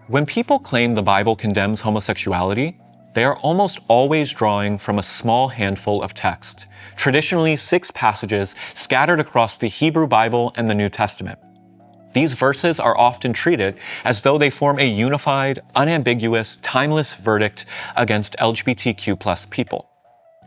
When people claim the Bible condemns homosexuality, they are almost always drawing from a small handful of text, traditionally 6 passages scattered across the Hebrew Bible and the New Testament. These verses are often treated as though they form a unified, unambiguous, timeless verdict against LGBTQ+ people.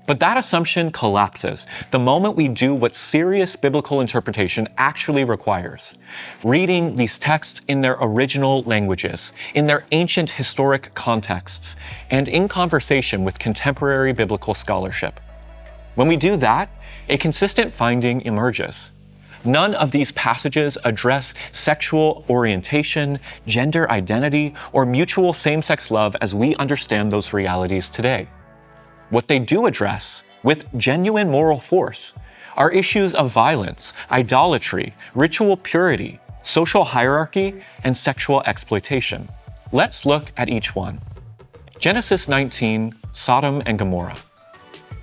But that assumption collapses the moment we do what serious biblical interpretation actually requires: reading these texts in their original languages, in their ancient historic contexts, and in conversation with contemporary biblical scholarship. When we do that, a consistent finding emerges. None of these passages address sexual orientation, gender identity, or mutual same-sex love as we understand those realities today. What they do address, with genuine moral force, are issues of violence, idolatry, ritual purity, social hierarchy, and sexual exploitation. Let's look at each one. Genesis 19, Sodom and Gomorrah.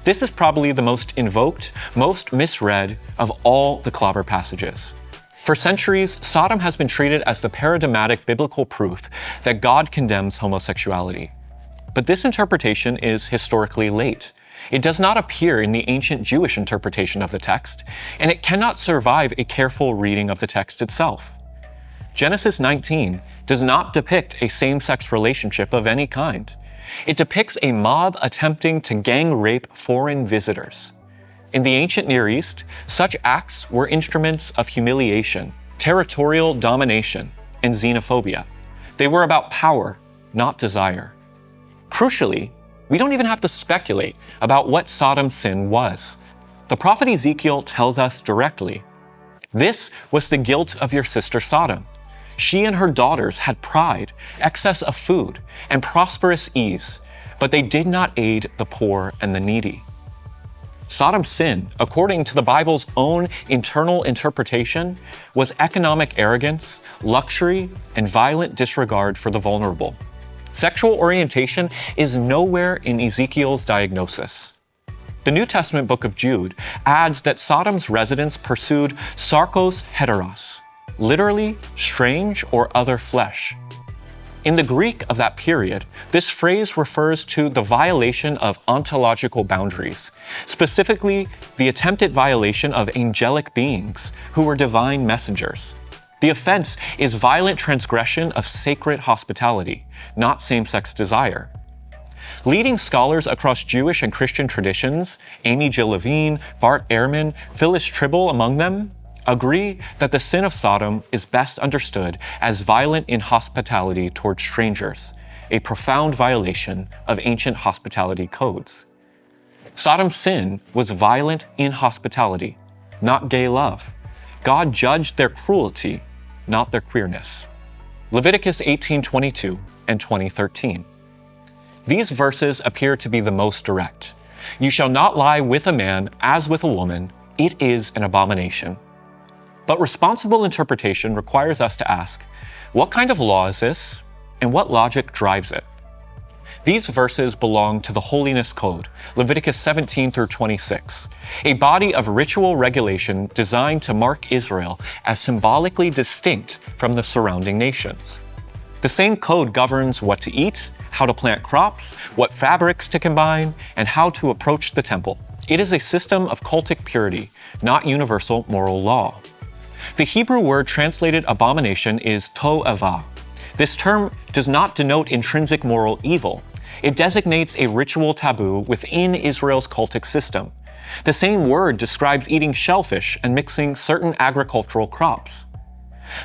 This is probably the most invoked, most misread of all the Clobber passages. For centuries, Sodom has been treated as the paradigmatic biblical proof that God condemns homosexuality. But this interpretation is historically late. It does not appear in the ancient Jewish interpretation of the text, and it cannot survive a careful reading of the text itself. Genesis 19 does not depict a same-sex relationship of any kind. It depicts a mob attempting to gang rape foreign visitors. In the ancient Near East, such acts were instruments of humiliation, territorial domination, and xenophobia. They were about power, not desire. Crucially, we don't even have to speculate about what Sodom's sin was. The prophet Ezekiel tells us directly, "This was the guilt of your sister Sodom. She and her daughters had pride, excess of food, and prosperous ease, but they did not aid the poor and the needy." Sodom's sin, according to the Bible's own internal interpretation, was economic arrogance, luxury, and violent disregard for the vulnerable. Sexual orientation is nowhere in Ezekiel's diagnosis. The New Testament book of Jude adds that Sodom's residents pursued sarkos heteros, literally strange or other flesh. In the Greek of that period, this phrase refers to the violation of ontological boundaries, specifically the attempted violation of angelic beings who were divine messengers. The offense is violent transgression of sacred hospitality, not same-sex desire. Leading scholars across Jewish and Christian traditions, Amy Jill Levine, Bart Ehrman, Phyllis Tribble among them, agree that the sin of Sodom is best understood as violent inhospitality toward strangers, a profound violation of ancient hospitality codes. Sodom's sin was violent inhospitality, not gay love. God judged their cruelty, not their queerness. Leviticus 18:22 and 20:13. These verses appear to be the most direct. "You shall not lie with a man as with a woman. It is an abomination." But responsible interpretation requires us to ask, what kind of law is this, and what logic drives it? These verses belong to the Holiness Code, Leviticus 17 through 26, a body of ritual regulation designed to mark Israel as symbolically distinct from the surrounding nations. The same code governs what to eat, how to plant crops, what fabrics to combine, and how to approach the temple. It is a system of cultic purity, not universal moral law. The Hebrew word translated abomination is to'avah. This term does not denote intrinsic moral evil. It designates a ritual taboo within Israel's cultic system. The same word describes eating shellfish and mixing certain agricultural crops.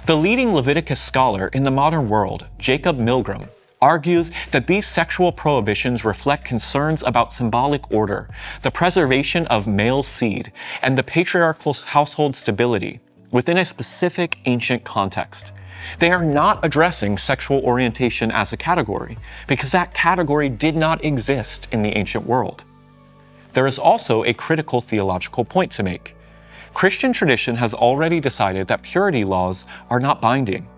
The leading Leviticus scholar in the modern world, Jacob Milgram, argues that these sexual prohibitions reflect concerns about symbolic order, the preservation of male seed, and the patriarchal household stability within a specific ancient context. They are not addressing sexual orientation as a category, because that category did not exist in the ancient world. There is also a critical theological point to make. Christian tradition has already decided that purity laws are not binding.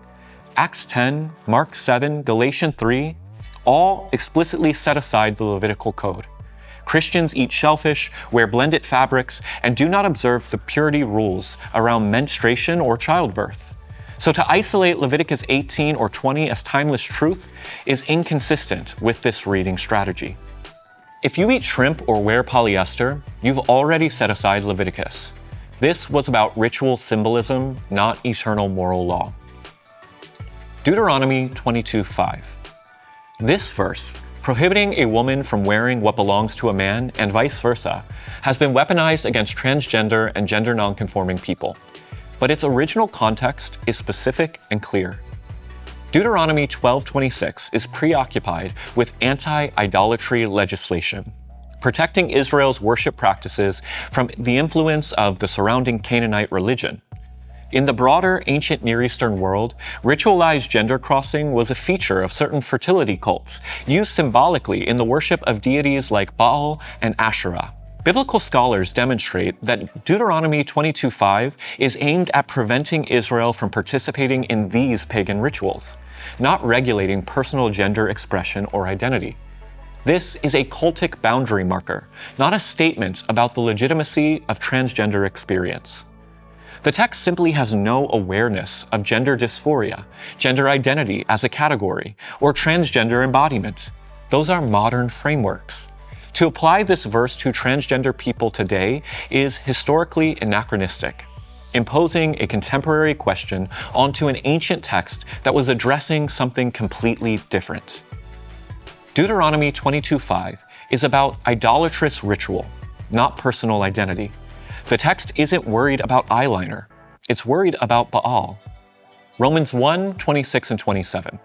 Acts 10, Mark 7, Galatians 3, all explicitly set aside the Levitical code. Christians eat shellfish, wear blended fabrics, and do not observe the purity rules around menstruation or childbirth. So to isolate Leviticus 18 or 20 as timeless truth is inconsistent with this reading strategy. If you eat shrimp or wear polyester, you've already set aside Leviticus. This was about ritual symbolism, not eternal moral law. Deuteronomy 22:5. This verse, prohibiting a woman from wearing what belongs to a man and vice versa, has been weaponized against transgender and gender nonconforming people. But its original context is specific and clear. Deuteronomy 12:26 is preoccupied with anti-idolatry legislation, protecting Israel's worship practices from the influence of the surrounding Canaanite religion. In the broader ancient Near Eastern world, ritualized gender crossing was a feature of certain fertility cults, used symbolically in the worship of deities like Baal and Asherah. Biblical scholars demonstrate that Deuteronomy 22:5 is aimed at preventing Israel from participating in these pagan rituals, not regulating personal gender expression or identity. This is a cultic boundary marker, not a statement about the legitimacy of transgender experience. The text simply has no awareness of gender dysphoria, gender identity as a category, or transgender embodiment. Those are modern frameworks. To apply this verse to transgender people today is historically anachronistic, imposing a contemporary question onto an ancient text that was addressing something completely different. Deuteronomy 22:5 is about idolatrous ritual, not personal identity. The text isn't worried about eyeliner, it's worried about Baal. Romans 1:26 and 27.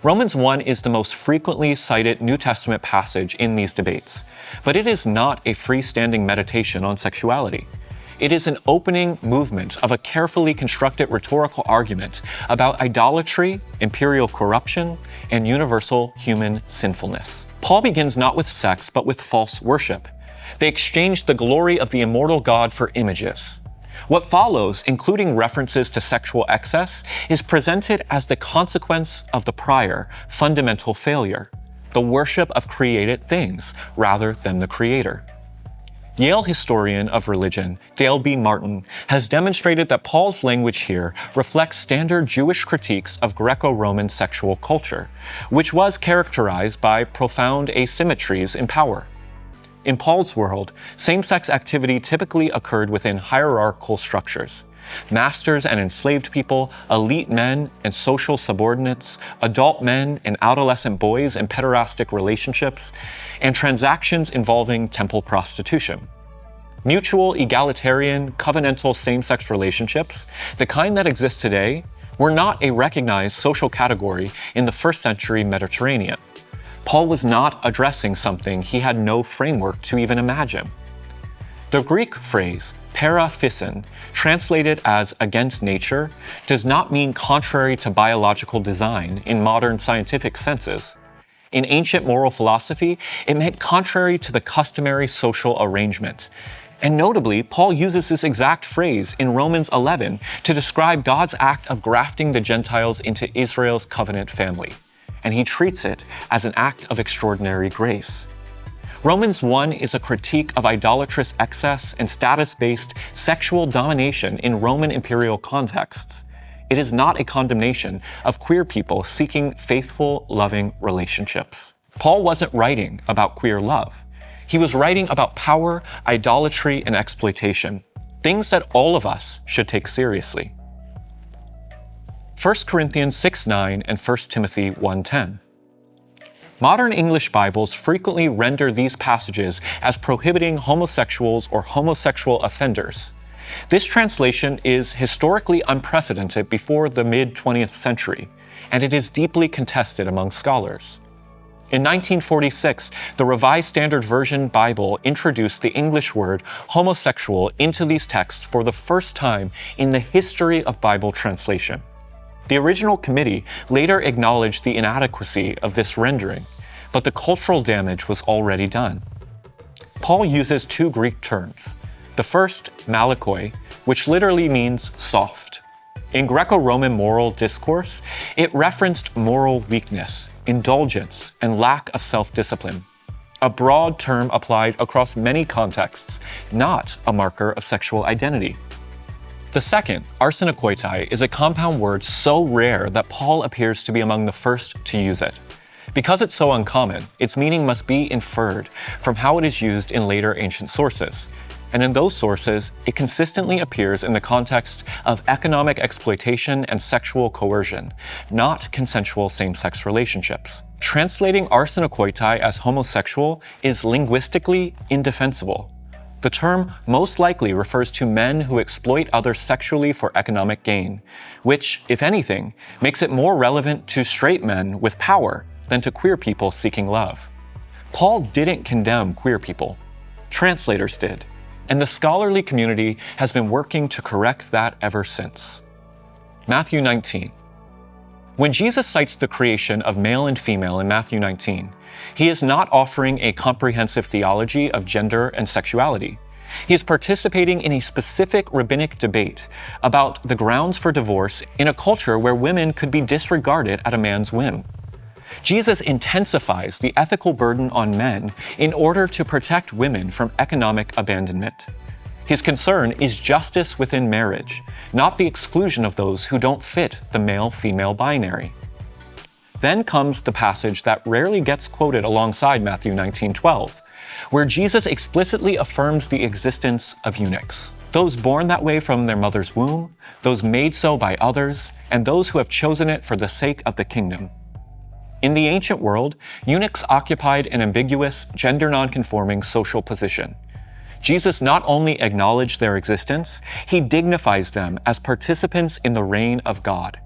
Romans 1 is the most frequently cited New Testament passage in these debates, but it is not a freestanding meditation on sexuality. It is an opening movement of a carefully constructed rhetorical argument about idolatry, imperial corruption, and universal human sinfulness. Paul begins not with sex, but with false worship. They exchanged the glory of the immortal God for images. What follows, including references to sexual excess, is presented as the consequence of the prior, fundamental failure, the worship of created things rather than the Creator. Yale historian of religion, Dale B. Martin, has demonstrated that Paul's language here reflects standard Jewish critiques of Greco-Roman sexual culture, which was characterized by profound asymmetries in power. In Paul's world, same-sex activity typically occurred within hierarchical structures. Masters and enslaved people, elite men and social subordinates, adult men and adolescent boys in pederastic relationships, and transactions involving temple prostitution. Mutual, egalitarian, covenantal same-sex relationships, the kind that exist today, were not a recognized social category in the first century Mediterranean. Paul was not addressing something he had no framework to even imagine. The Greek phrase, para physin, translated as against nature, does not mean contrary to biological design in modern scientific senses. In ancient moral philosophy, it meant contrary to the customary social arrangement. And notably, Paul uses this exact phrase in Romans 11 to describe God's act of grafting the Gentiles into Israel's covenant family. And he treats it as an act of extraordinary grace. Romans 1 is a critique of idolatrous excess and status-based sexual domination in Roman imperial contexts. It is not a condemnation of queer people seeking faithful, loving relationships. Paul wasn't writing about queer love. He was writing about power, idolatry, and exploitation, things that all of us should take seriously. 1 Corinthians 6:9 and 1 Timothy 1:10. Modern English Bibles frequently render these passages as prohibiting homosexuals or homosexual offenders. This translation is historically unprecedented before the mid-20th century, and it is deeply contested among scholars. In 1946, the Revised Standard Version Bible introduced the English word homosexual into these texts for the first time in the history of Bible translation. The original committee later acknowledged the inadequacy of this rendering, but the cultural damage was already done. Paul uses two Greek terms. The first, malakoi, which literally means soft. In Greco-Roman moral discourse, it referenced moral weakness, indulgence, and lack of self-discipline. A broad term applied across many contexts, not a marker of sexual identity. The second, arsenokoitai, is a compound word so rare that Paul appears to be among the first to use it. Because it's so uncommon, its meaning must be inferred from how it is used in later ancient sources. And in those sources, it consistently appears in the context of economic exploitation and sexual coercion, not consensual same-sex relationships. Translating arsenokoitai as homosexual is linguistically indefensible. The term most likely refers to men who exploit others sexually for economic gain, which, if anything, makes it more relevant to straight men with power than to queer people seeking love. Paul didn't condemn queer people. Translators did. And the scholarly community has been working to correct that ever since. Matthew 19. When Jesus cites the creation of male and female in Matthew 19, he is not offering a comprehensive theology of gender and sexuality. He is participating in a specific rabbinic debate about the grounds for divorce in a culture where women could be disregarded at a man's whim. Jesus intensifies the ethical burden on men in order to protect women from economic abandonment. His concern is justice within marriage, not the exclusion of those who don't fit the male-female binary. Then comes the passage that rarely gets quoted alongside Matthew 19:12, where Jesus explicitly affirms the existence of eunuchs, those born that way from their mother's womb, those made so by others, and those who have chosen it for the sake of the kingdom. In the ancient world, eunuchs occupied an ambiguous, gender-nonconforming social position. Jesus not only acknowledged their existence, he dignifies them as participants in the reign of God.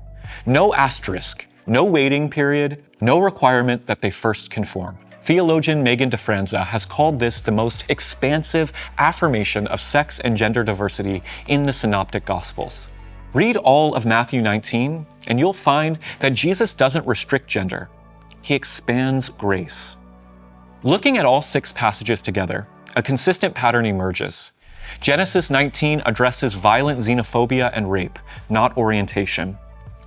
No asterisk, no waiting period, no requirement that they first conform. Theologian Megan DeFranza has called this the most expansive affirmation of sex and gender diversity in the Synoptic Gospels. Read all of Matthew 19, and you'll find that Jesus doesn't restrict gender. He expands grace. Looking at all 6 passages together, a consistent pattern emerges. Genesis 19 addresses violent xenophobia and rape, not orientation.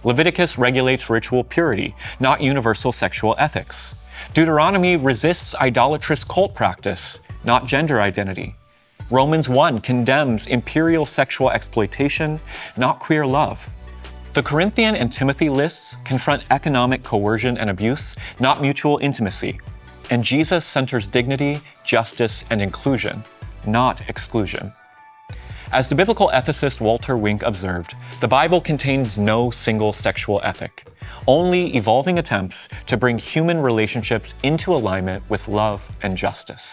Leviticus regulates ritual purity, not universal sexual ethics. Deuteronomy resists idolatrous cult practice, not gender identity. Romans 1 condemns imperial sexual exploitation, not queer love. The Corinthian and Timothy lists confront economic coercion and abuse, not mutual intimacy. And Jesus centers dignity, justice, and inclusion, not exclusion. As the biblical ethicist Walter Wink observed, the Bible contains no single sexual ethic, only evolving attempts to bring human relationships into alignment with love and justice.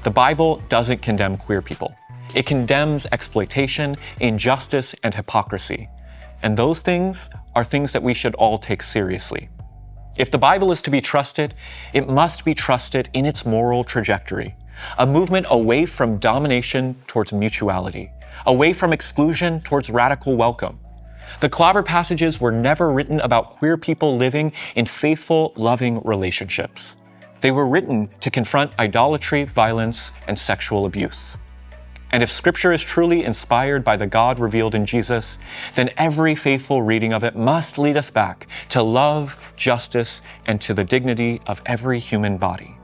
The Bible doesn't condemn queer people. It condemns exploitation, injustice, and hypocrisy. And those things are things that we should all take seriously. If the Bible is to be trusted, it must be trusted in its moral trajectory, a movement away from domination towards mutuality, away from exclusion towards radical welcome. The Clobber passages were never written about queer people living in faithful, loving relationships. They were written to confront idolatry, violence, and sexual abuse. And if Scripture is truly inspired by the God revealed in Jesus, then every faithful reading of it must lead us back to love, justice, and to the dignity of every human body.